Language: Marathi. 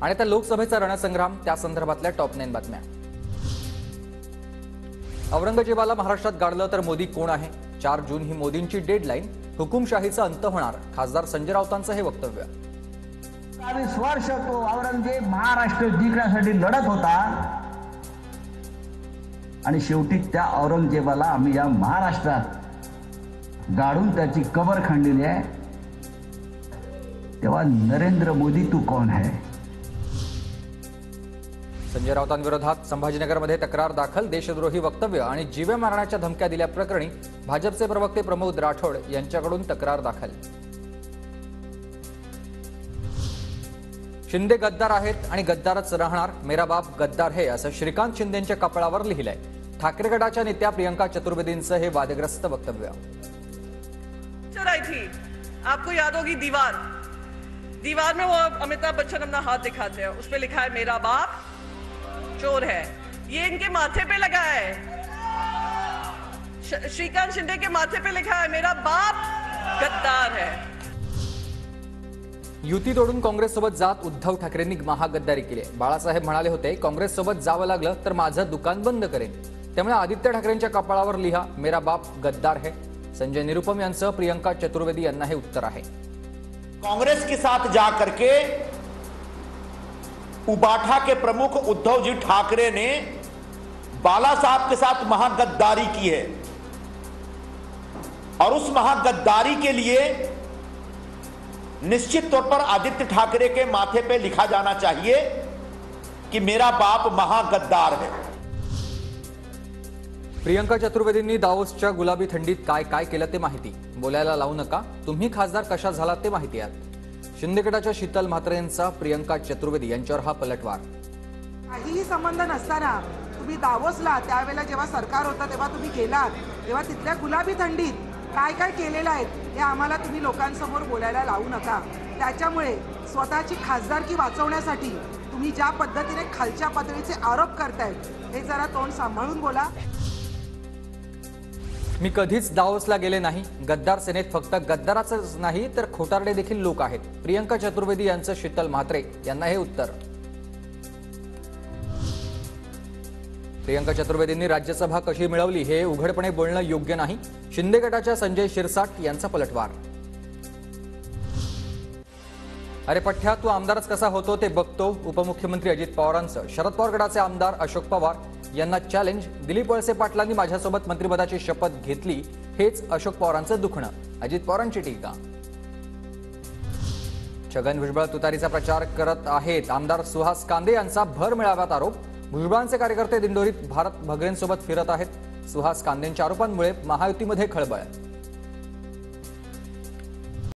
आणि त्या लोकसभेचा रणसंग्राम त्या संदर्भातल्या टॉप 9 बातम्या। औरंगजेबाला महाराष्ट्रात गाडलं तर मोदी कोण आहे? 4 जून ही मोदींची डेडलाईन, हुकुमशाहीचा अंत होणार, खासदार संजय राऊतांचं हे वक्तव्य। 22 वर्ष तो औरंगजेब महाराष्ट्र जिंकण्यासाठी लढत होता आणि शेवटी त्या औरंगजेबाला आम्ही या महाराष्ट्रात गाडून त्याची कबर खणलेली आहे। तेव्हा नरेंद्र मोदी तू कौन है? संजय राऊतांविरोधात संभाजीनगरमध्ये तक्रार दाखल, देशद्रोही वक्तव्य आणि जीवे मारण्याच्या धमक्या दिल्याप्रकरणी भाजपचे प्रवक्ते प्रमोद राठोड यांच्याकडून तक्रार दाखल। शिंदे गद्दार आहेत आणि गद्दारच राहणार, मेरा बाप गद्दार है असं श्रीकांत शिंदेंच्या कपाळावर लिहिलंय। ठाकरे गटाच्या नेत्या प्रियंका चतुर्वेदींचं हे वादग्रस्त वक्तव्य। आपको याद होगी दीवार में वो अमिताभ बच्चन अपना हाथ दिखाते हैं, उस पे लिखा है मेरा बाप चोर है। ये इनके माथे पे लगा है, श्रीकांत शिंदे के माथे पे लिखा है मेरा बाप गद्दार है। युती तोडून काँग्रेससोबत जात उद्धव ठाकरेंनी महागद्दारी केली। बाळासाहेब म्हणाले होते, काँग्रेससोबत जावं लागलं तर माझं दुकान बंद करेन। त्यामुळे आदित्य ठाकरेंच्या कपाळावर लिहा मेरा बाप गद्दार है। संजय निरुपम यांचं प्रियंका चतुर्वेदी यांना हे उत्तर आहे। कांग्रेस के साथ जा करके उबाठा के प्रमुख उद्धव जी ठाकरे ने बाला साहब के साथ महागद्दारी की है और उस महागद्दारी के लिए निश्चित तौर पर आदित्य ठाकरे के माथे पे लिखा जाना चाहिए कि मेरा बाप महागद्दार है। प्रियंका चतुर्वेदींनी दावोसच्या गुलाबी थंडीत काय काय केलं ते माहिती, बोलायला लावू नका, तुम्ही खासदार कशा झालात ते माहिती आहे। शिंदे गटाच्या शीतल म्हात्रे यांचा प्रियंका चतुर्वेदी यांच्यावर हा पलटवार। काहीही संबंध नसताना तुम्ही दावोसला त्यावेळेला जेव्हा सरकार होतं तेव्हा तुम्ही गेलात, तेव्हा तिथल्या गुलाबी थंडीत काय काय केलेलं आहे हे आम्हाला तुम्ही लोकांसमोर बोलायला लावू नका। त्याच्यामुळे स्वतःची खासदारकी वाचवण्यासाठी तुम्ही ज्या पद्धतीने खालच्या पातळीचे आरोप करतायत हे जरा तोंड सांभाळून बोला। मी कधीच दावोसला गेले नाही, गद्दार सेनेत फक्त गद्दाराचंच नाही तर खोटारडे देखील लोक आहेत। प्रियंका चतुर्वेदी यांचं शीतल म्हात्रे यांना हे उत्तर। प्रियंका चतुर्वेदींनी राज्यसभा कशी मिळवली हे उघडपणे बोलणं योग्य नाही। शिंदे गटाच्या संजय शिरसाट यांचा पलटवार। अरे पठ्या, तू आमदारच कसा होतो ते बघतो। उपमुख्यमंत्री अजित पवारांचं शरद पवार गटाचे आमदार अशोक पवार यांना चॅलेंज। दिलीप वळसे पाटलांनी माझ्यासोबत मंत्रिपदाची शपथ घेतली, हेच अशोक पवारांचं दुखणं, अजित पवारांची टीका। छगन भुजबळ तुतारीचा प्रचार करत आहेत, आमदार सुहास कांदे यांचा भर मेळाव्यात आरोप। भुजबळांचे कार्यकर्ते दिंडोरीत भारत भगरेंसोबत फिरत आहेत। सुहास कांदेंच्या आरोपांमुळे महायुतीमध्ये खळबळ।